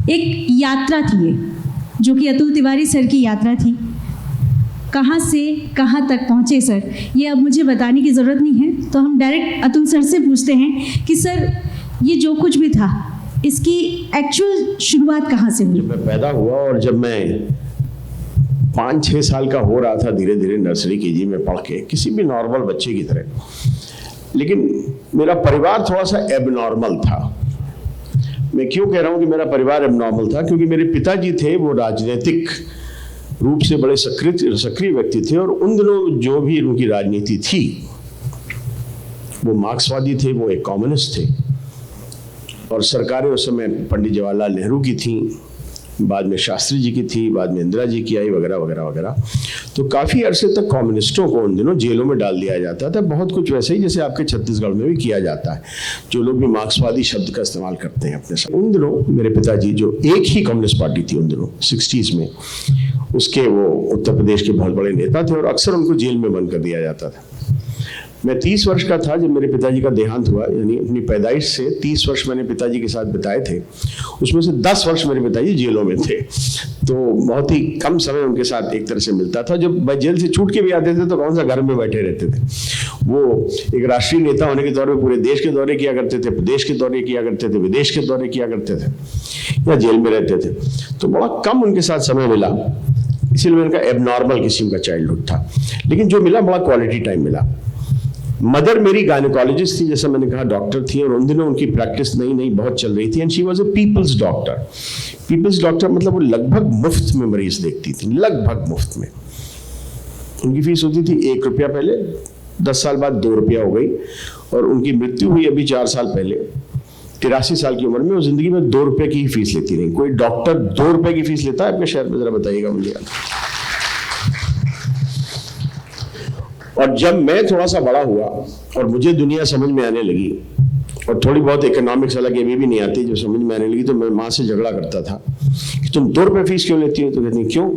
एक यात्रा थी ये, जो कि अतुल तिवारी सर की यात्रा थी। कहाँ से कहाँ तक पहुँचे सर, ये अब मुझे बताने की ज़रूरत नहीं है, तो हम डायरेक्ट अतुल सर से पूछते हैं कि सर ये जो कुछ भी था, इसकी एक्चुअल शुरुआत कहाँ से हुई? जब मैं पैदा हुआ और जब मैं 5-6 साल का हो रहा था, धीरे धीरे नर्सरी केजी में पढ़ के, किसी भी नॉर्मल बच्चे की तरह, लेकिन मेरा परिवार थोड़ा सा एबनॉर्मल था। मैं क्यों कह रहा हूँ कि मेरा परिवार एबनॉर्मल था? क्योंकि मेरे पिताजी थे वो राजनीतिक रूप से बड़े सक्रिय व्यक्ति थे, और उन दिनों जो भी उनकी राजनीति थी वो मार्क्सवादी थे, वो एक कम्युनिस्ट थे। और सरकारें उस समय पंडित जवाहरलाल नेहरू की थी, बाद में शास्त्री जी की थी, बाद में इंदिरा जी की आई, वगैरह वगैरह वगैरह। तो काफ़ी अरसे तक कम्युनिस्टों को उन दिनों जेलों में डाल दिया जाता था। बहुत कुछ वैसे ही जैसे आपके छत्तीसगढ़ में भी किया जाता है, जो लोग भी मार्क्सवादी शब्द का इस्तेमाल करते हैं अपने साथ। उन दिनों मेरे पिताजी, जो एक ही कम्युनिस्ट पार्टी थी उन दिनों 60s में, उसके वो उत्तर प्रदेश के बहुत बड़े नेता थे, और अक्सर उनको जेल में बंद कर दिया जाता था। मैं 30 वर्ष का था जब मेरे पिताजी का देहांत हुआ, यानी अपनी पैदाइश से 30 वर्ष मैंने पिताजी के साथ बिताए थे, उसमें से 10 वर्ष मेरे पिताजी जेलों में थे। तो बहुत ही कम समय उनके साथ एक तरह से मिलता था। जब जेल से छूट के भी आते थे तो कौन सा घर में बैठे रहते थे, वो एक राष्ट्रीय नेता होने के दौरे पूरे देश के दौरे किया करते थे, प्रदेश के दौरे किया करते थे, विदेश के दौरे किया करते थे, या जेल में रहते थे। तो बड़ा कम उनके साथ समय मिला, इसीलिए उनका एबनॉर्मल किस्म का चाइल्डहुड था। लेकिन जो मिला बड़ा क्वालिटी टाइम मिला। मदर मेरी गायनेकोलॉजिस्ट थी, जैसा मैंने कहा, डॉक्टर थी, और उन दिनों उनकी प्रैक्टिस नई नई बहुत चल रही थी, and she was a people's doctor. People's doctor मतलब वो लगभग मुफ्त में मरीज देखती थी, लगभग मुफ्त में। उनकी फीस होती थी 1 रुपया, पहले 10 साल बाद 2 रुपया हो गई, और उनकी मृत्यु हुई अभी 4 साल पहले, 83 साल की उम्र में। वो जिंदगी में 2 रुपये की ही फीस लेती रही। कोई डॉक्टर 2 रुपये की फीस लेता है आपके शहर में? जरा बताइएगा मुझे। और जब मैं थोड़ा सा बड़ा हुआ और मुझे दुनिया समझ में आने लगी, और थोड़ी बहुत इकोनॉमिक्स अलग ये भी नहीं आती, जो समझ में आने लगी, तो मैं माँ से झगड़ा करता था कि तुम 2 रुपये फीस क्यों लेती हो? तो कहती क्यों?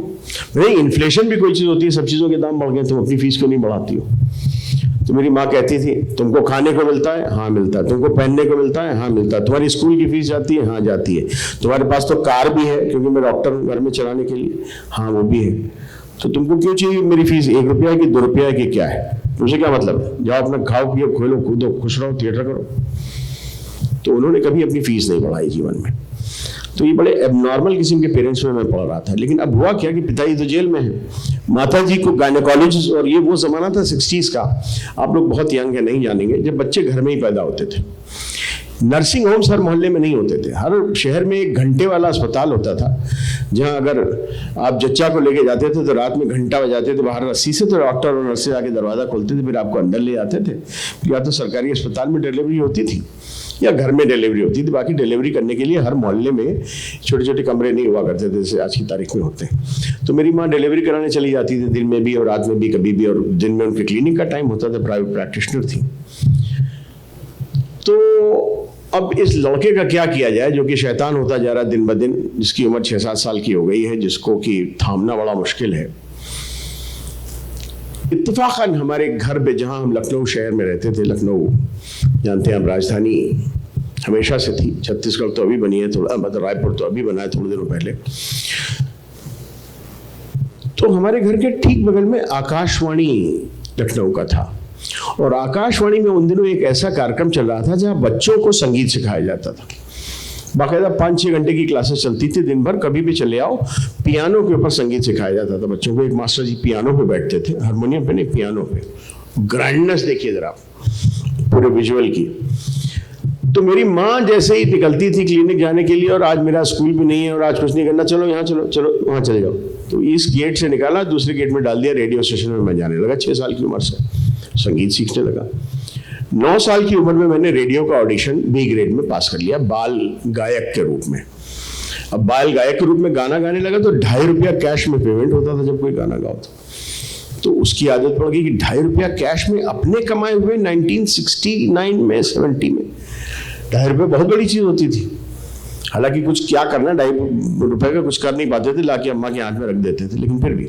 नहीं, इन्फ्लेशन भी कोई चीज़ होती है, सब चीज़ों के दाम बढ़ गए, तुम अपनी फीस क्यों नहीं बढ़ाती हो? तो मेरी माँ कहती थी, तुमको खाने को मिलता है? हाँ मिलता है। तुमको पहनने को मिलता है? हाँ मिलता है। तुम्हारी स्कूल की फीस जाती है? हाँ जाती है। तुम्हारे पास तो कार भी है, क्योंकि मैं डॉक्टर हूँ, घर में चलाने के लिए? हाँ वो भी है। तो तुमको क्यों चाहिए मेरी फीस? 1 रुपया है कि 2 रुपया है कि क्या है? तुमसे क्या मतलब है? जाओ अपना खाओ पियो, खेलो कूदो, खुश रहो, थिएटर करो। तो उन्होंने कभी अपनी फीस नहीं बढ़ाई जीवन में। तो ये बड़े एबनॉर्मल किस्म के पेरेंट्स में मैं पढ़ रहा था। लेकिन अब हुआ क्या कि पिताजी तो जेल में है, माता जी को गायनेकोलॉजिस्ट, और ये वो जमाना था 60s का, आप लोग बहुत यंग है नहीं जानेंगे, जब बच्चे घर में ही पैदा होते थे। नर्सिंग होम्स हर मोहल्ले में नहीं होते थे। हर शहर में 1 घंटे वाला अस्पताल होता था, जहां अगर आप जच्चा को लेके जाते थे तो रात में घंटा बजाते थे बाहर रस्सी से, तो डॉक्टर और नर्सेज आके दरवाजा खोलते थे, फिर आपको अंदर ले जाते थे। या तो सरकारी अस्पताल में डिलीवरी होती थी या घर में डिलीवरी होती थी। बाकी डिलीवरी करने के लिए हर मोहल्ले में छोटे छोटे कमरे नहीं हुआ करते थे जैसे आज की तारीख में होते हैं। तो मेरी माँ डिलीवरी कराने चली जाती थी, दिन में भी और रात में भी, कभी भी, और दिन में उनके क्लिनिक का टाइम होता था, प्राइवेट प्रैक्टिशनर थी। तो अब इस लड़के का क्या किया जाए जो कि शैतान होता जा रहा है दिन ब दिन, जिसकी उम्र 6-7 साल की हो गई है, जिसको कि थामना बड़ा मुश्किल है। इत्तेफाकन हमारे घर पे, जहाँ हम लखनऊ शहर में रहते थे, लखनऊ जानते हैं आप राजधानी हमेशा से थी, छत्तीसगढ़ तो अभी बनी है थोड़ा, मतलब रायपुर तो अभी बना है थोड़े दिनों पहले। तो हमारे घर के ठीक बगल में आकाशवाणी लखनऊ का था, और आकाशवाणी में उन दिनों एक ऐसा कार्यक्रम चल रहा था जहां बच्चों को संगीत सिखाया जाता था। बाकायदा 5-6 घंटे की क्लासेस चलती थी दिन भर, कभी भी चले आओ। पियानो के ऊपर संगीत सिखाया जाता था बच्चों को। एक मास्टर जी पियानो पे बैठते थे, हारमोनियम पे नहीं, पियानो पे। ग्रैंडनेस देखिए जरा पूरे विजुअल की। तो मेरी माँ जैसे ही निकलती थी क्लिनिक जाने के लिए, और आज मेरा स्कूल भी नहीं है और आज कुछ नहीं करना, चलो यहाँ चलो, चलो वहाँ चले जाओ, तो इस गेट से निकाला, दूसरे गेट में डाल दिया, रेडियो स्टेशन में मैं जाने लगा। 6 साल की उम्र से संगीत सीखने लगा। 9 साल की उम्र में मैंने रेडियो का ऑडिशन B ग्रेड में पास कर लिया, बाल गायक के रूप में। अब बाल गायक के रूप में गाना गाने लगा तो 2.5 रुपया कैश में पेमेंट होता था जब कोई गाना गाओ तो उसकी आदत पड़ गई कि 2.5 रुपया कैश में अपने कमाए हुए 1969 में 70 में 2.5 रुपये बहुत बड़ी चीज़ होती थी। हालांकि कुछ क्या करना, ₹2.5 का कुछ कर नहीं पाते थे, लाके अम्मा के हाथ में रख देते थे, लेकिन फिर भी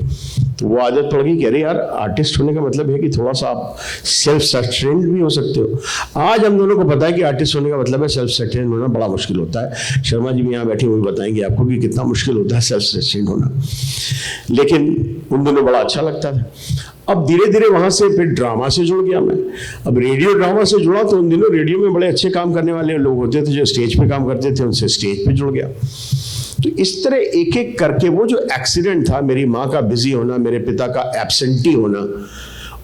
तो वो आदत पड़ गई कि अरे यार, आर्टिस्ट होने का मतलब है कि थोड़ा सा आप सेल्फ सस्टेन्ड भी हो सकते हो। आज हम दोनों को पता है कि आर्टिस्ट होने का मतलब है सेल्फ सस्टेन्ड होना बड़ा मुश्किल होता है। शर्मा जी भी यहाँ बैठे हुए बताएंगे आपको कि कितना मुश्किल होता है सेल्फ सस्टेन्ड होना, लेकिन उन दिनों बड़ा अच्छा लगता था। अब धीरे धीरे वहां से फिर ड्रामा से जुड़ गया मैं। अब रेडियो ड्रामा से जुड़ा तो उन दिनों रेडियो में बड़े अच्छे काम करने वाले लोग होते थे जो स्टेज पे काम करते थे, उनसे स्टेज पे जुड़ गया। तो इस तरह एक एक करके वो जो एक्सीडेंट था, मेरी माँ का बिजी होना, मेरे पिता का एब्सेंटी होना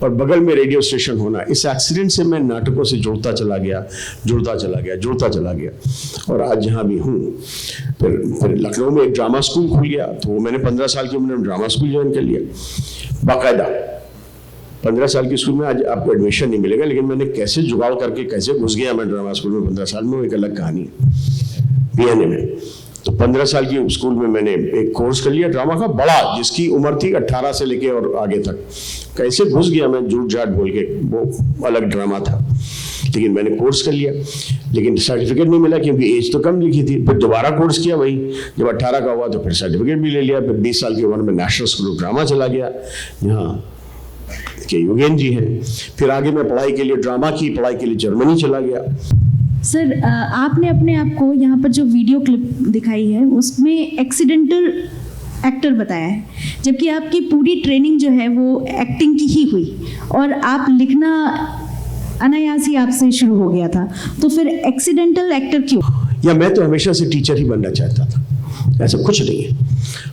और बगल में रेडियो स्टेशन होना, इस एक्सीडेंट से मैं नाटकों से जुड़ता चला गया और आज जहाँ भी हूँ। फिर लखनऊ में एक ड्रामा स्कूल खुल गया, तो मैंने 15 साल की उम्र में ड्रामा स्कूल ज्वाइन कर लिया बाकायदा। 15 साल की स्कूल में आज आपको एडमिशन नहीं मिलेगा, लेकिन मैंने कैसे जुगाड़ करके कैसे घुस गया मैं ड्रामा स्कूल में 15 साल में, वो एक अलग कहानी है। PNA में तो 15 साल की स्कूल में मैंने एक कोर्स कर लिया ड्रामा का बड़ा, जिसकी उम्र थी 18 से लेके और आगे तक। कैसे घुस गया मैं झूठ झाट बोल के, वो अलग ड्रामा था, लेकिन मैंने कोर्स कर लिया, लेकिन सर्टिफिकेट नहीं मिला क्योंकि एज तो कम लिखी थी। फिर दोबारा कोर्स किया वही, जब 18 का हुआ तो फिर सर्टिफिकेट भी ले लिया। फिर 20 साल की उम्र में नेशनल स्कूल ऑफ ड्रामा चला गया, यहाँ के योगेन जी हैं। फिर आगे मैं पढ़ाई के लिए ड्रामा की पढ़ाई के लिए जर्मनी चला गया। सर, आपने अपने आप को यहाँ पर जो वीडियो क्लिप दिखाई है उसमें एक्सीडेंटल एक्टर बताया है, जबकि आपकी पूरी ट्रेनिंग जो है वो एक्टिंग की ही हुई और आप लिखना अनायास ही आपसे शुरू हो गया था, तो फिर एक्सीडेंटल एक्टर क्यों? या मैं तो हमेशा से टीचर ही बनना चाहता था, ऐसा कुछ नहीं है।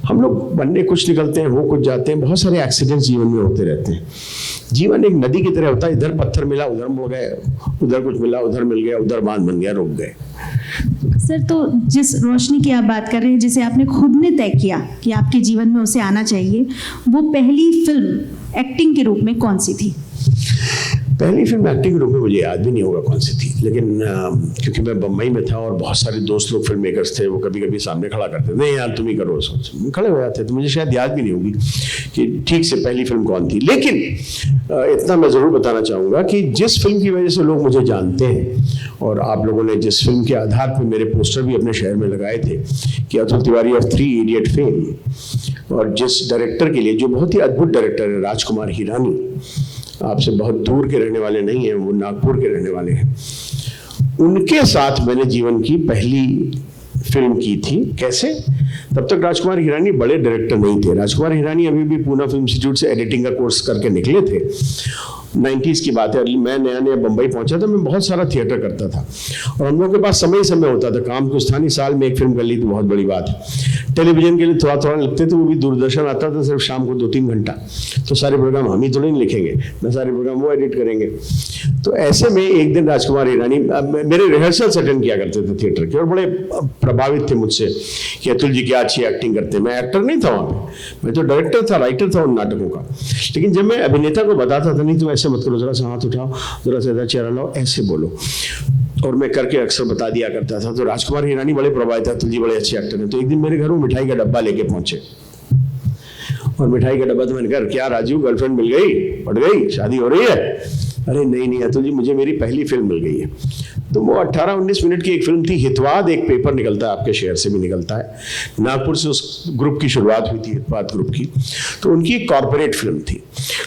हम लोग बनने कुछ निकलते हैं, हो कुछ जाते हैं, बहुत सारे एक्सीडेंट्स जीवन में होते रहते हैं। जीवन एक नदी की तरह होता है, इधर पत्थर मिला उधर मुड़ गए, उधर कुछ मिला उधर मिल गया, उधर बांध बन गया, रुक गए। सर, तो जिस रोशनी की आप बात कर रहे हैं, जिसे आपने खुद ने तय किया कि आपके जीवन में उसे आना चाहिए, वो पहली फिल्म एक्टिंग के रूप में कौन सी थी? पहली फिल्म एक्टिंग के रूप में मुझे याद भी नहीं होगा कौन सी थी, लेकिन क्योंकि मैं बम्बई में था और बहुत सारे दोस्त लोग फिल्म मेकर्स थे, वो कभी कभी सामने खड़ा करते, नहीं यार तुम ही करो, सोच खड़े हो जाते, तो मुझे शायद याद भी नहीं होगी कि ठीक से पहली फिल्म कौन थी। लेकिन इतना मैं ज़रूर बताना चाहूँगा कि जिस फिल्म की वजह से लोग मुझे जानते हैं और आप लोगों ने जिस फिल्म के आधार पर मेरे पोस्टर भी अपने शहर में लगाए थे कि Atul Tiwari of 3 idiot fame, और जिस डायरेक्टर के लिए, जो बहुत ही अद्भुत डायरेक्टर है, राजकुमार हिरानी, आपसे बहुत दूर के रहने वाले नहीं हैं, वो नागपुर के रहने वाले हैं, उनके साथ मैंने जीवन की पहली फिल्म की थी। कैसे? तब तक राजकुमार हिरानी बड़े डायरेक्टर नहीं थे। राजकुमार हिरानी अभी भी पूना फिल्म इंस्टीट्यूट से एडिटिंग का कोर्स करके निकले थे। 90s की बात है, मैं नया नया बम्बई पहुंचा था, मैं बहुत सारा थिएटर करता था और हम लोगों के पास समय होता था, काम कुछ था नहीं, साल में एक फिल्म कर ली तो बहुत बड़ी बात है। टेलीविजन के लिए थोड़ा थोड़ा लिखते थे, वो भी दूरदर्शन आता था सिर्फ शाम को 2-3 घंटा, तो सारे प्रोग्राम हम ही थोड़े नहीं लिखेंगे, मैं सारे प्रोग्राम वो एडिट करेंगे। तो ऐसे में एक दिन राजकुमार हिरानी मेरे रिहर्सल्स अटेंड किया करते थे थिएटर के और बड़े प्रभावित थे मुझसे कि अतुल जी क्या अच्छी एक्टिंग करते हैं। मैं एक्टर नहीं था वहाँ पे, मैं तो डायरेक्टर था, राइटर था उन नाटकों का। लेकिन जब मैं अभिनेता को बताता था, नहीं तो ऐसे मत करो, जरा सा हाथ उठाओ, जरा सा चेहरा लाओ, ऐसे बोलो, और मैं करके अक्सर बता दिया करता था। तो राजकुमार हिरानी बड़े प्रभावित थे, अतुल जी बड़े अच्छे एक्टर हैं। तो एक दिन मेरे घर में मिठाई का डब्बा लेके पहुंचे और मिठाई का डब्बा, तो मैंने कहा क्या राजू, गर्लफ्रेंड मिल गई, पड़ गई, शादी हो रही है? अरे नहीं अतुल जी, मुझे मेरी पहली फिल्म मिल गई है। तो वो 18-19 मिनट की एक फिल्म थी, हितवाद, एक पेपर निकलता है आपके शहर से भी निकलता है, नागपुर से उस ग्रुप की शुरुआत हुई थी, हितवाद ग्रुप की। तो उनकी एक कॉर्पोरेट फिल्म थी।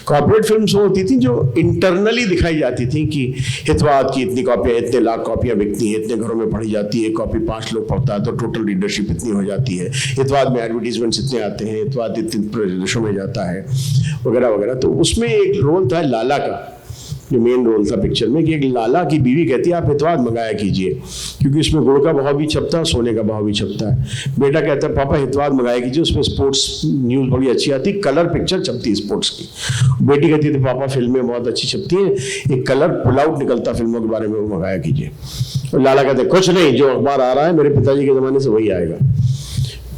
कॉर्पोरेट फिल्म वो होती थी जो इंटरनली दिखाई जाती थी कि हितवाद की इतनी कॉपियाँ, इतने लाख कॉपियाँ बिकती हैं, इतने घरों में पढ़ी जाती है, कॉपी 5 लोग पढ़ता है तो टोटल रीडरशिप इतनी हो जाती है, हितवाद में एडवर्टीजमेंट्स इतने आते हैं, हितवाद इतने प्रदेशों में जाता है, वगैरह वगैरह। तो उसमें एक रोल था लाला का, जो मेन रोल था पिक्चर में, कि एक लाला की बीवी कहती है आप हितवाद मंगाया कीजिए क्योंकि उसमें गुड़ का भाव भी छपता है, सोने का भाव भी छपता है। बेटा कहता है पापा हितवाद मंगाया कीजिए, उसमें स्पोर्ट्स न्यूज़ बड़ी अच्छी आती, कलर पिक्चर छपती है स्पोर्ट्स की। बेटी कहती थी पापा फिल्में बहुत अच्छी छपती हैं, एक कलर पुल आउट निकलता फिल्मों के बारे में, वो मंगाया कीजिए। और लाला कहते कुछ नहीं, जो अखबार आ रहा है मेरे पिताजी के ज़माने से वही आएगा।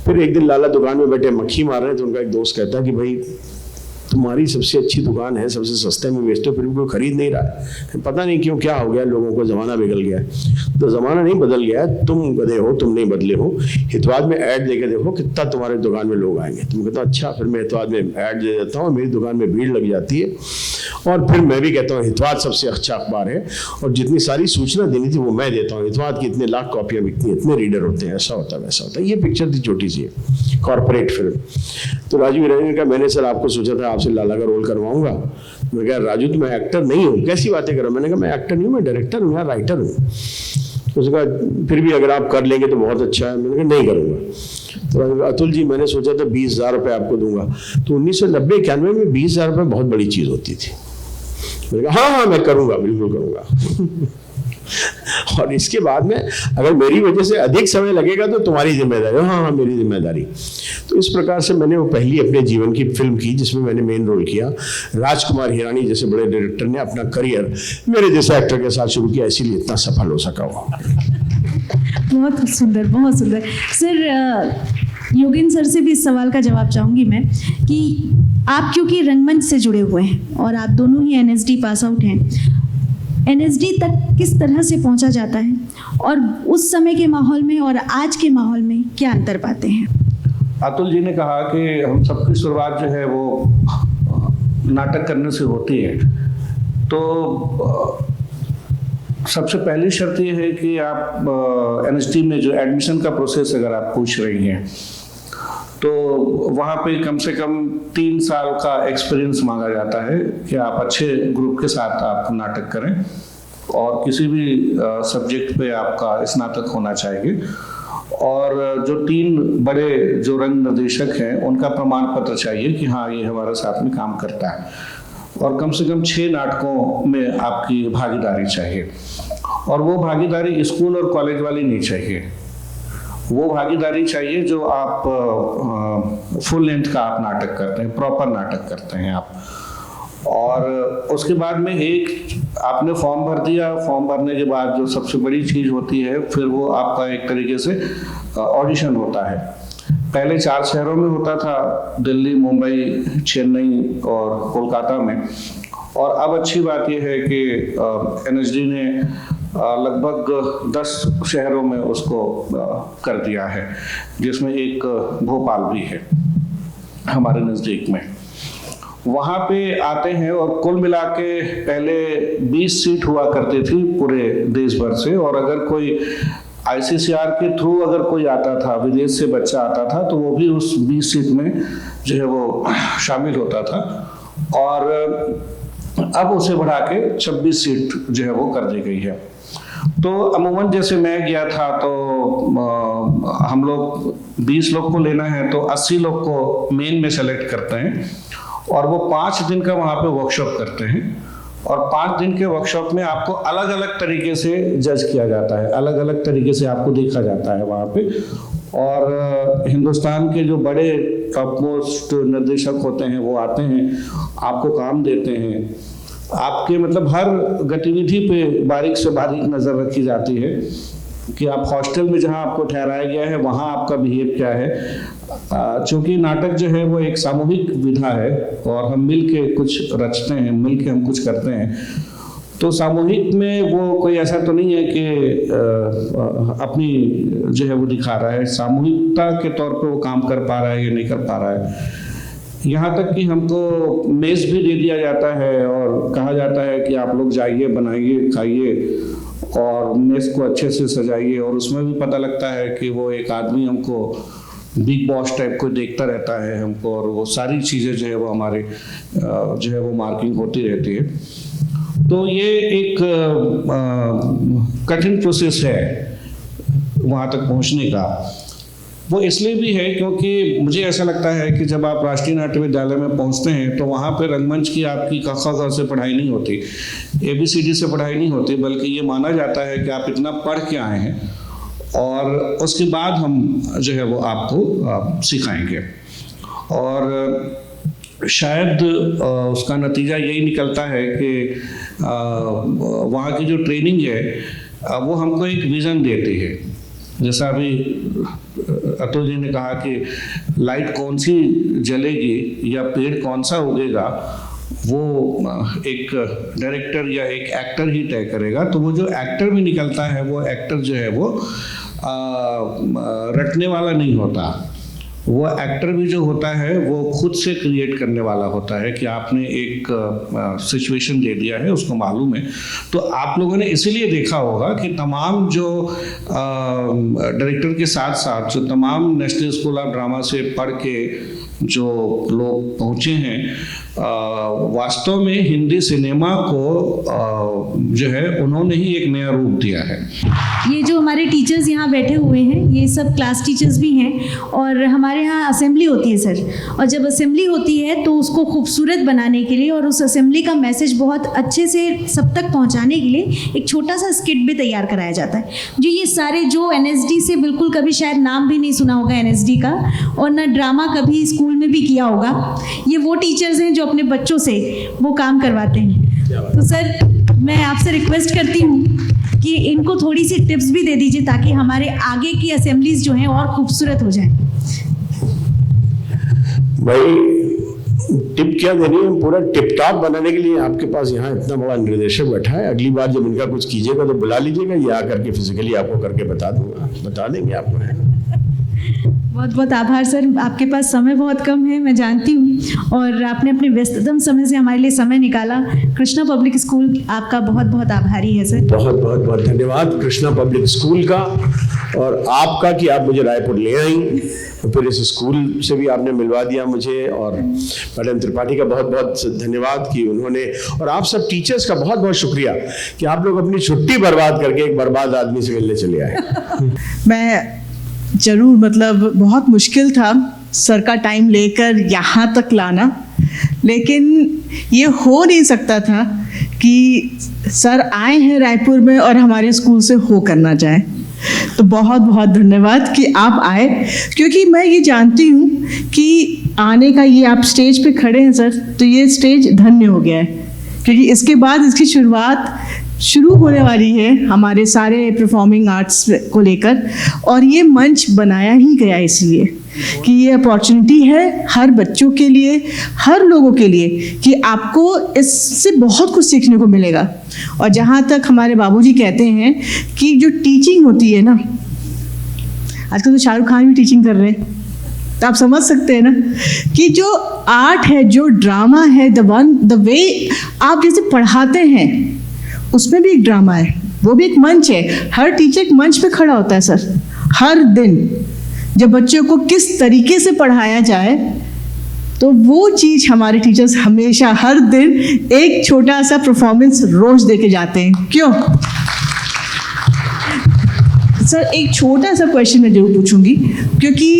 फिर एक दिन लाला दुकान में बैठे मक्खी मार रहे हैं, तो उनका एक दोस्त कहता है कि भाई तुम्हारी सबसे अच्छी दुकान है, सबसे सस्ते में बेचते हो, फिर भी कोई खरीद नहीं रहा है। पता नहीं क्यों, क्या हो गया लोगों को, ज़माना बिगड़ गया है। तो ज़माना नहीं बदल गया है, तुम गधे हो, तुम नहीं बदले हो। हितवाद में ऐड देके देखो कितना तुम्हारे दुकान में लोग आएंगे। तुम कहते हो अच्छा, फिर मैं हितवाद में ऐड दे देता हूँ, मेरी दुकान में भीड़ लग जाती है, और फिर मैं भी कहता हूँ हितवाद सबसे अच्छा अखबार है, और जितनी सारी सूचना देनी थी वो मैं देता हूँ। हितवाद की इतने लाख कॉपियाँ बिकती हैं, इतने रीडर होते हैं, ऐसा होता है वैसा होता है। ये पिक्चर थी छोटी सी कॉर्पोरेट फिल्म। तो राजू हिरानी ने कहा मैंने सर आपको सोचा था आपसे लाला का रोल करवाऊंगा। मैं कहा राजू तो मैं एक्टर नहीं हूँ, कैसी बातें करो। मैंने कहा मैं एक्टर नहीं हूँ, मैं डायरेक्टर हूँ या राइटर हूँ। उसने कहा फिर भी अगर आप कर लेंगे तो बहुत अच्छा है। मैंने कहा नहीं करूँगा। तो अतुल जी मैंने सोचा था 20,000 रुपये आपको दूंगा। तो 1990-91 में 20,000 रुपये बहुत बड़ी चीज़ होती थी। मैंने कहा हाँ मैं करूँगा, बिल्कुल करूँगा। और इसके बाद में अगर मेरी वजह से अधिक समय लगेगा तो तुम्हारी जिम्मेदारी। हाँ मेरी जिम्मेदारी। तो इस प्रकार से मैंने वो पहली अपने जीवन की फिल्म की जिसमें मैंने मेन रोल किया। राजकुमार हिरानी जैसे बड़े डायरेक्टर ने अपना करियर मेरे जैसे एक्टर के साथ शुरू किया, इसीलिए इतना सफल हो सका वो। बहुत सुंदर, बहुत सुंदर। सर योगेंद्र सर से भी इस सवाल का जवाब चाहूँगी मैं कि आप क्योंकि रंगमंच से जुड़े हुए हैं और आप दोनों ही NSD पास आउट हैं, NSD तक किस तरह से पहुंचा जाता है और उस समय के माहौल में और आज के माहौल में क्या अंतर पाते हैं? अतुल जी ने कहा कि हम सबकी शुरुआत जो है वो नाटक करने से होती है। तो सबसे पहली शर्त ये है कि आप NSD में जो एडमिशन का प्रोसेस अगर आप पूछ रही हैं तो वहाँ पे कम से कम 3 साल का एक्सपीरियंस मांगा जाता है कि आप अच्छे ग्रुप के साथ आप नाटक करें और किसी भी सब्जेक्ट पे आपका स्नातक होना चाहिए। और जो 3 बड़े जो रंग निर्देशक हैं उनका प्रमाण पत्र चाहिए कि हाँ ये हमारे साथ में काम करता है, और कम से कम 6 नाटकों में आपकी भागीदारी चाहिए। और वो भागीदारी स्कूल और कॉलेज वाली नहीं चाहिए, वो भागीदारी चाहिए जो आप फुल लेंथ का आप नाटक करते हैं, प्रॉपर नाटक करते हैं आप। और उसके बाद में एक आपने फॉर्म भर दिया, फॉर्म भरने के बाद जो सबसे बड़ी चीज़ होती है फिर वो आपका एक तरीके से ऑडिशन होता है। पहले 4 शहरों में होता था, दिल्ली, मुंबई, चेन्नई और कोलकाता में। और अब अच्छी बात यह है कि NSD ने लगभग 10 शहरों में उसको कर दिया है, जिसमें एक भोपाल भी है हमारे नज़दीक में। वहाँ पे आते हैं और कुल मिला के पहले 20 सीट हुआ करती थी पूरे देश भर से, और अगर कोई ICCR के थ्रू अगर कोई आता था, विदेश से बच्चा आता था, तो वो भी उस 20 सीट में जो है वो शामिल होता था। और अब उसे बढ़ा के 26 सीट जो है वो कर दी गई है। तो अमूमन जैसे मैं गया था तो हम लोग 20 लोग को लेना है तो 80 लोग को मेन में सेलेक्ट करते हैं, और वो 5 दिन का वहाँ पे वर्कशॉप करते हैं। और 5 दिन के वर्कशॉप में आपको अलग अलग तरीके से जज किया जाता है, अलग अलग तरीके से आपको देखा जाता है वहाँ पे। और हिंदुस्तान के जो बड़े टॉप मोस्ट निर्देशक होते हैं वो आते हैं, आपको काम देते हैं, आपके मतलब हर गतिविधि पे बारीक से बारीक नज़र रखी जाती है कि आप हॉस्टल में जहाँ आपको ठहराया गया है वहाँ आपका बिहेव क्या है। चूँकि नाटक जो है वो एक सामूहिक विधा है और हम मिल के कुछ रचते हैं, मिल के हम कुछ करते हैं, तो सामूहिक में वो कोई ऐसा तो नहीं है कि अपनी जो है वो दिखा रहा है, सामूहिकता के तौर पे वो काम कर पा रहा है या नहीं कर पा रहा है। यहाँ तक कि हमको मेज़ भी दे दिया जाता है और कहा जाता है कि आप लोग जाइए, बनाइए, खाइए और मेज़ को अच्छे से सजाइए। और उसमें भी पता लगता है कि वो एक आदमी हमको बिग बॉस टाइप को देखता रहता है हमको, और वो सारी चीज़ें जो है वो हमारे जो है वो मार्किंग होती रहती है। तो ये एक कठिन प्रोसेस है वहाँ तक पहुँचने का। वो इसलिए भी है क्योंकि मुझे ऐसा लगता है कि जब आप राष्ट्रीय नाट्य विद्यालय में पहुंचते हैं तो वहाँ पे रंगमंच की आपकी क ख ग से पढ़ाई नहीं होती, ABCD से पढ़ाई नहीं होती, बल्कि ये माना जाता है कि आप इतना पढ़ के आए हैं और उसके बाद हम जो है वो आपको सिखाएंगे। और शायद उसका नतीजा यही निकलता है कि वहाँ की जो ट्रेनिंग है वो हमको एक विज़न देती है। जैसा अभी अतुल जी ने कहा कि लाइट कौन सी जलेगी या पेड़ कौन सा उगेगा वो एक डायरेक्टर या एक एक्टर ही तय करेगा। तो वो जो एक्टर भी निकलता है वो एक्टर जो है वो रटने वाला नहीं होता, वो एक्टर भी जो होता है वो खुद से क्रिएट करने वाला होता है कि आपने एक सिचुएशन दे दिया है, उसको मालूम है। तो आप लोगों ने इसीलिए देखा होगा कि तमाम जो डायरेक्टर के साथ साथ जो तमाम नेशनल स्कूल ऑफ ड्रामा से पढ़ के जो लोग पहुँचे हैं, वास्तव में हिंदी सिनेमा को जो है उन्होंने ही एक नया रूप दिया है। ये जो हमारे टीचर्स यहाँ बैठे हुए हैं ये सब क्लास टीचर्स भी हैं और हमारे यहाँ असेंबली होती है सर, और जब असेंबली होती है तो उसको खूबसूरत बनाने के लिए और उस असेंबली का मैसेज बहुत अच्छे से सब तक पहुँचाने के लिए एक छोटा सा स्किट भी तैयार कराया जाता है। जो ये सारे जो NSD से बिल्कुल कभी शायद नाम भी नहीं सुना होगा NSD का, और ना ड्रामा कभी स्कूल में भी किया होगा, ये वो टीचर्स हैं जो अपने बच्चों से वो काम करवाते हैं। तो सर मैं आपसे रिक्वेस्ट करती हूँ कि इनको थोड़ी सी टिप्स भी दे दीजिए ताकि हमारे आगे की असेंबलीज जो हैं और खूबसूरत हो जाएं। भाई टिप क्या देनी है, पूरा टिप टॉप बनाने के लिए आपके पास यहाँ इतना बड़ा निर्देशक बैठा है। अगली बार जब इनका कुछ कीजिएगा तो बुला लीजिएगा, ये आकर के फिजिकली आपको करके बता दूंगा, बता देंगे आपको, है ना। बहुत बहुत आभार सर, आपके पास समय बहुत कम है मैं जानती हूँ, और आपने अपने व्यस्ततम समय से हमारे लिए समय निकाला। कृष्णा पब्लिक स्कूल आपका बहुत बहुत आभारी है सर। बहुत बहुत बहुत धन्यवाद कृष्णा पब्लिक स्कूल का और आपका कि आप मुझे रायपुर ले आई, और फिर इस स्कूल से भी आपने मिलवा दिया मुझे, और मैडम त्रिपाठी का बहुत बहुत धन्यवाद कि उन्होंने, और आप सब टीचर्स का बहुत बहुत शुक्रिया कि आप लोग अपनी छुट्टी बर्बाद करके एक बर्बाद आदमी से मिलने चले आए। मैं जरूर, मतलब बहुत मुश्किल था सर का टाइम लेकर यहाँ तक लाना, लेकिन ये हो नहीं सकता था कि सर आए हैं रायपुर में और हमारे स्कूल से हो करना चाहे। तो बहुत बहुत धन्यवाद कि आप आए, क्योंकि मैं ये जानती हूँ कि आने का ये आप स्टेज पे खड़े हैं सर, तो ये स्टेज धन्य हो गया है, क्योंकि इसके बाद इसकी शुरुआत शुरू होने वाली है हमारे सारे परफॉर्मिंग आर्ट्स को लेकर, और ये मंच बनाया ही गया इसलिए कि ये अपॉर्चुनिटी है हर बच्चों के लिए, हर लोगों के लिए, कि आपको इससे बहुत कुछ सीखने को मिलेगा। और जहाँ तक हमारे बाबूजी कहते हैं कि जो टीचिंग होती है ना, आजकल तो शाहरुख खान भी टीचिंग कर रहे हैं, तो आप समझ सकते हैं ना कि जो आर्ट है, जो ड्रामा है, द वे आप जैसे पढ़ाते हैं उसमें भी एक ड्रामा है, वो भी एक मंच है। हर टीचर एक मंच पे खड़ा होता है सर, हर दिन जब बच्चों को किस तरीके से पढ़ाया जाए, तो वो चीज़ हमारे टीचर्स हमेशा हर दिन एक छोटा सा परफॉर्मेंस रोज दे के जाते हैं। क्यों सर, एक छोटा सा क्वेश्चन मैं जरूर पूछूंगी, क्योंकि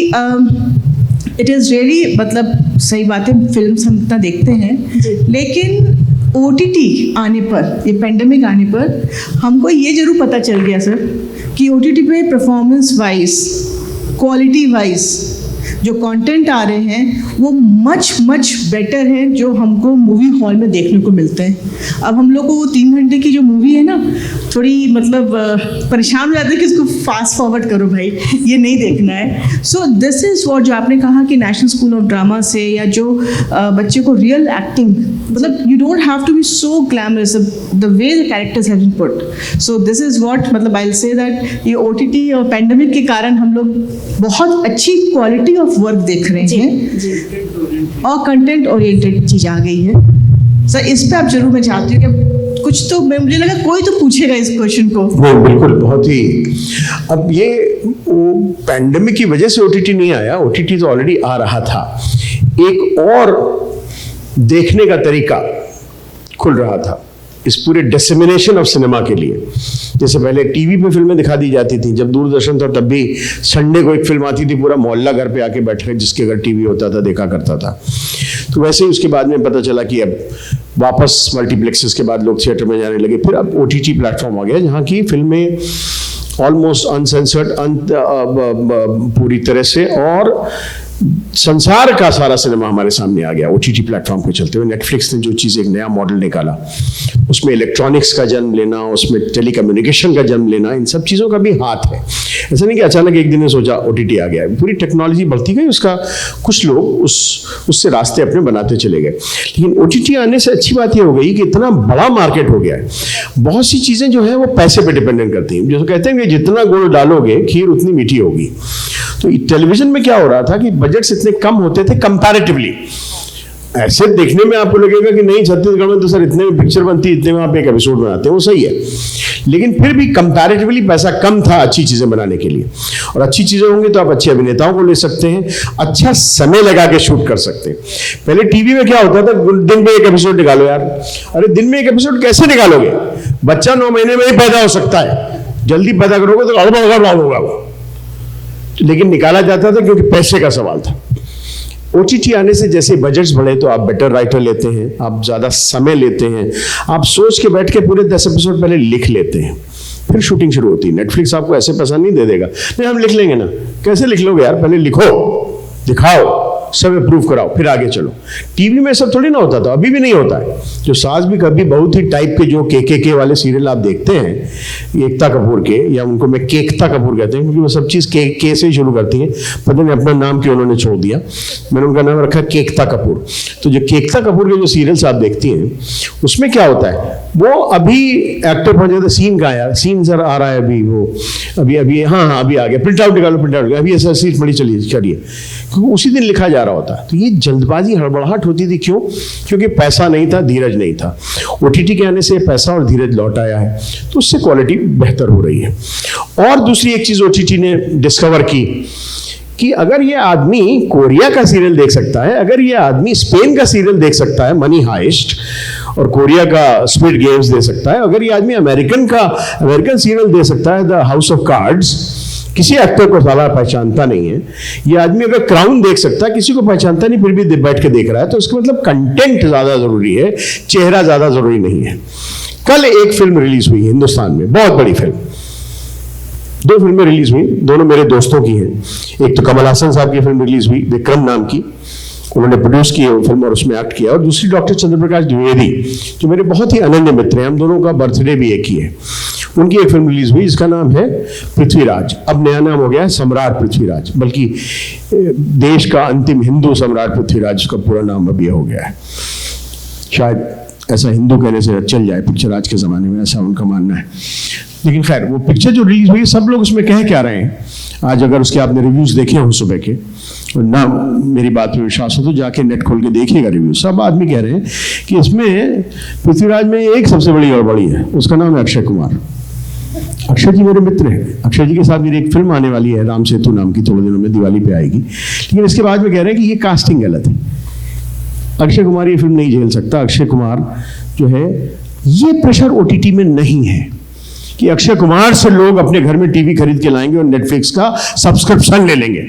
इट इज़ रियली, मतलब सही बात है, फिल्म्स हम इतना देखते हैं, लेकिन OTT आने पर, ये पेंडेमिक आने पर हमको ये जरूर पता चल गया सर कि OTT पे परफॉर्मेंस वाइज, क्वालिटी वाइज जो कंटेंट आ रहे हैं वो मच बेटर है जो हमको मूवी हॉल में देखने को मिलते हैं। अब हम लोग को वो 3 घंटे की जो मूवी है ना, थोड़ी मतलब परेशान हो जाते हैं कि इसको फास्ट फॉरवर्ड करो भाई, ये नहीं देखना है। सो दिस इज़ व्हाट, जो आपने कहा कि नेशनल स्कूल ऑफ ड्रामा से, या जो बच्चे को रियल एक्टिंग, मतलब you don't have to be so glamorous, the way the characters have been put. So this is what, मतलब आई विल से दैट ये OTT और पेंडेमिक के कारण हम लोग बहुत अच्छी क्वालिटी ऑफ वर्क देख रहे हैं, और कंटेंट ओरिएंटेड चीज़ आ गई है सर। इस पे आप जरूर, मैं चाहती हूँ कि कुछ तो, मुझे लगा कोई तो पूछेगा इस क्वेश्चन को। नहीं, बिल्कुल, बहुत ही। अब ये पैंडेमिक की वजह से OTT नहीं आया, OTT तो ऑलरेडी आ रहा था, एक और देखने का तरीका खुल रहा था इस पूरे डिसेमिनेशन ऑफ सिनेमा के लिए। जैसे पहले टीवी पे फिल्में दिखा दी जाती थी, जब दूरदर्शन था तब भी संडे को एक फिल्म आती थी, पूरा मोहल्ला घर पे आके बैठ के जिसके घर टीवी होता था देखा करता था। तो वैसे ही उसके बाद में पता चला कि अब वापस मल्टीप्लेक्सेस के बाद लोग थिएटर में जाने लगे। फिर अब OTT प्लेटफॉर्म आ गया जहाँ की फिल्में ऑलमोस्ट अनसेंसर्ड, पूरी तरह से, और संसार का सारा सिनेमा हमारे सामने आ गया ओटीटी प्लेटफॉर्म पे चलते हुए। नेटफ्लिक्स ने जो चीज़ एक नया मॉडल निकाला, उसमें इलेक्ट्रॉनिक्स का जन्म लेना, उसमें टेलीकम्युनिकेशन का जन्म लेना, इन सब चीज़ों का भी हाथ है। ऐसा नहीं कि अचानक एक दिन ने सोचा ओटीटी आ गया, पूरी टेक्नोलॉजी बढ़ती गई, उसका कुछ लोग उससे रास्ते अपने बनाते चले गए। लेकिन ओटीटी आने से अच्छी बात ये हो गई कि इतना बड़ा मार्केट हो गया है, बहुत सी चीज़ें जो है वो पैसे पे डिपेंडेंट करती हैं। जैसे कहते हैं कि जितना गुड़ डालोगे खीर उतनी मीठी होगी। तो टेलीविजन में क्या हो रहा था कि बजट्स इतने कम होते थे कंपैरेटिवली। ऐसे देखने में आपको लगेगा कि नहीं, छत्तीसगढ़ में तो सर इतने में पिक्चर बनती है, इतने में आप एक एपिसोड बनाते हैं, वो सही है। लेकिन फिर भी कंपैरेटिवली पैसा कम था अच्छी चीजें बनाने के लिए। और अच्छी चीजें होंगी तो आप अच्छे अभिनेताओं को ले सकते हैं, अच्छा समय लगा के शूट कर सकते हैं। पहले टीवी में क्या होता था, दिन में एक एपिसोड निकालो यार। अरे दिन में एक एपिसोड कैसे निकालोगे? बच्चा 9 महीने में ही पैदा हो सकता है, जल्दी पैदा करोगे तो गड़बड़ होगा वो। लेकिन निकाला जाता था क्योंकि पैसे का सवाल था। ओटीटी आने से जैसे बजट्स बढ़े तो आप बेटर राइटर लेते हैं, आप ज़्यादा समय लेते हैं, आप सोच के बैठ के पूरे 10 एपिसोड पहले लिख लेते हैं, फिर शूटिंग शुरू होती है। नेटफ्लिक्स आपको ऐसे पैसा नहीं दे देगा, नहीं हम लिख लेंगे ना। कैसे लिख लोगे यार? पहले लिखो, दिखाओ, सब अप्रूव कराओ, फिर आगे चलो। टीवी में सब थोड़ी ना होता था, अभी भी नहीं होता है। जो सास भी कभी बहुत ही टाइप के जो के वाले सीरियल आप देखते हैं, एकता कपूर के, या उनको मैं केकता कपूर कहते हैं क्योंकि वो सब चीज़ के से ही शुरू करती हैं। पता नहीं अपना नाम क्यों उन्होंने छोड़ दिया, मैंने उनका नाम रखा केकता कपूर। तो जो केकता कपूर के जो सीरियल्स आप देखती हैं उसमें क्या होता है, वो अभी एक्टर पहुंच जाता है, सीन का आया, सीन सर आ रहा है अभी, वो अभी हाँ अभी आ गया, प्रिंट आउट निकालो, प्रिंट आउट, अभी ऐसा सीट पड़ी चलिए, क्योंकि उसी दिन लिखा जा रहा होता है। तो ये जल्दबाजी, हड़बड़ाहट होती थी। क्यों? क्योंकि पैसा नहीं था, धीरज नहीं था। ओटीटी के आने से पैसा और धीरज लौट आया है, तो उससे क्वालिटी बेहतर हो रही है। और दूसरी एक चीज ओटीटी ने डिस्कवर की कि अगर ये आदमी कोरिया का सीरियल देख सकता है, अगर ये आदमी स्पेन का सीरियल देख सकता है मनी हाइस्ट, और कोरिया का स्क्विड गेम्स दे सकता है, अगर ये आदमी अमेरिकन सीरियल दे सकता है द हाउस ऑफ कार्ड्स, किसी एक्टर को साला पहचानता नहीं है, ये आदमी अगर क्राउन देख सकता है, किसी को पहचानता नहीं, फिर भी बैठ के देख रहा है, तो इसका मतलब कंटेंट ज्यादा जरूरी है, चेहरा ज्यादा जरूरी नहीं है। कल एक फिल्म रिलीज हुई हिंदुस्तान में, बहुत बड़ी फिल्म। 2 फिल्में रिलीज हुई, दोनों मेरे दोस्तों की हैं। एक तो कमल हासन साहब की फिल्म रिलीज हुई विक्रम नाम की, उन्होंने प्रोड्यूस की वो फिल्म और उसमें एक्ट किया। और दूसरी डॉक्टर चंद्रप्रकाश द्विवेदी, जो मेरे बहुत ही अनन्य मित्र हैं, हम दोनों का बर्थडे भी एक ही है। उनकी एक फिल्म रिलीज हुई जिसका नाम है पृथ्वीराज। अब नया नाम हो गया है सम्राट पृथ्वीराज, बल्कि देश का अंतिम हिंदू सम्राट पृथ्वीराज का पूरा नाम अब यह हो गया है। शायद ऐसा हिंदू कहने से चल जाए पिक्चर आज के ज़माने में, ऐसा उनका मानना है। लेकिन खैर, वो पिक्चर जो रिलीज हुई, सब लोग उसमें कह क्या रहे हैं, आज अगर उसके आपने रिव्यूज़ देखे हो सुबह के, ना मेरी बात पे विश्वास हो तो जाके नेट खोल के देखिएगा रिव्यू। सब आदमी कह रहे हैं कि इसमें पृथ्वीराज में एक सबसे बड़ी गड़बड़ी है, उसका नाम है अक्षय कुमार। अक्षय जी मेरे मित्र हैं, अक्षय जी के साथ मेरी एक फिल्म आने वाली है राम सेतु नाम की, थोड़े दिनों में दिवाली पे आएगी। लेकिन इसके बाद में कह रहे हैं कि ये कास्टिंग गलत है, अक्षय कुमार ये फिल्म नहीं झेल सकता। अक्षय कुमार जो है, ये प्रेशर ओटीटी में नहीं है कि अक्षय कुमार से लोग अपने घर में टीवी खरीद के लाएंगे और नेटफ्लिक्स का सब्सक्रिप्शन ले लेंगे।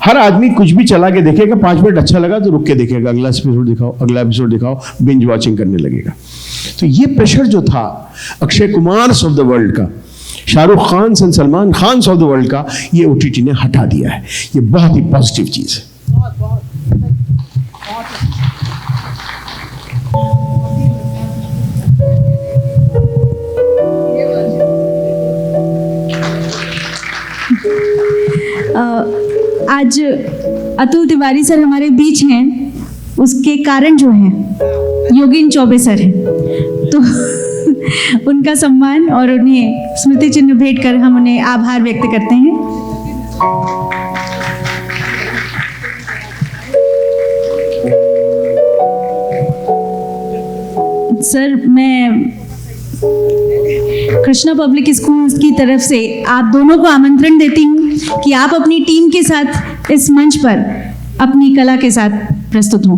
हर आदमी कुछ भी चला के देखेगा, 5 मिनट अच्छा लगा तो रुक के देखेगा, अगला एपिसोड दिखाओ, अगला एपिसोड दिखाओ, बिंज वॉचिंग करने लगेगा। तो ये प्रेशर जो था Akshay Kumar of the world का, शाहरुख खान से Salman Khan of the world का, ये ओटीटी ने हटा दिया है। ये बहुत ही पॉजिटिव चीज है। आज अतुल तिवारी सर हमारे बीच हैं, उसके कारण जो है योगिन चौबे सर हैं, तो उनका सम्मान और उन्हें स्मृति चिन्ह भेंट कर हम उन्हें आभार व्यक्त करते हैं। सर, मैं कृष्णा पब्लिक स्कूल की तरफ से आप दोनों को आमंत्रण देती हूँ कि आप अपनी टीम के साथ इस मंच पर अपनी कला के साथ प्रस्तुत हों।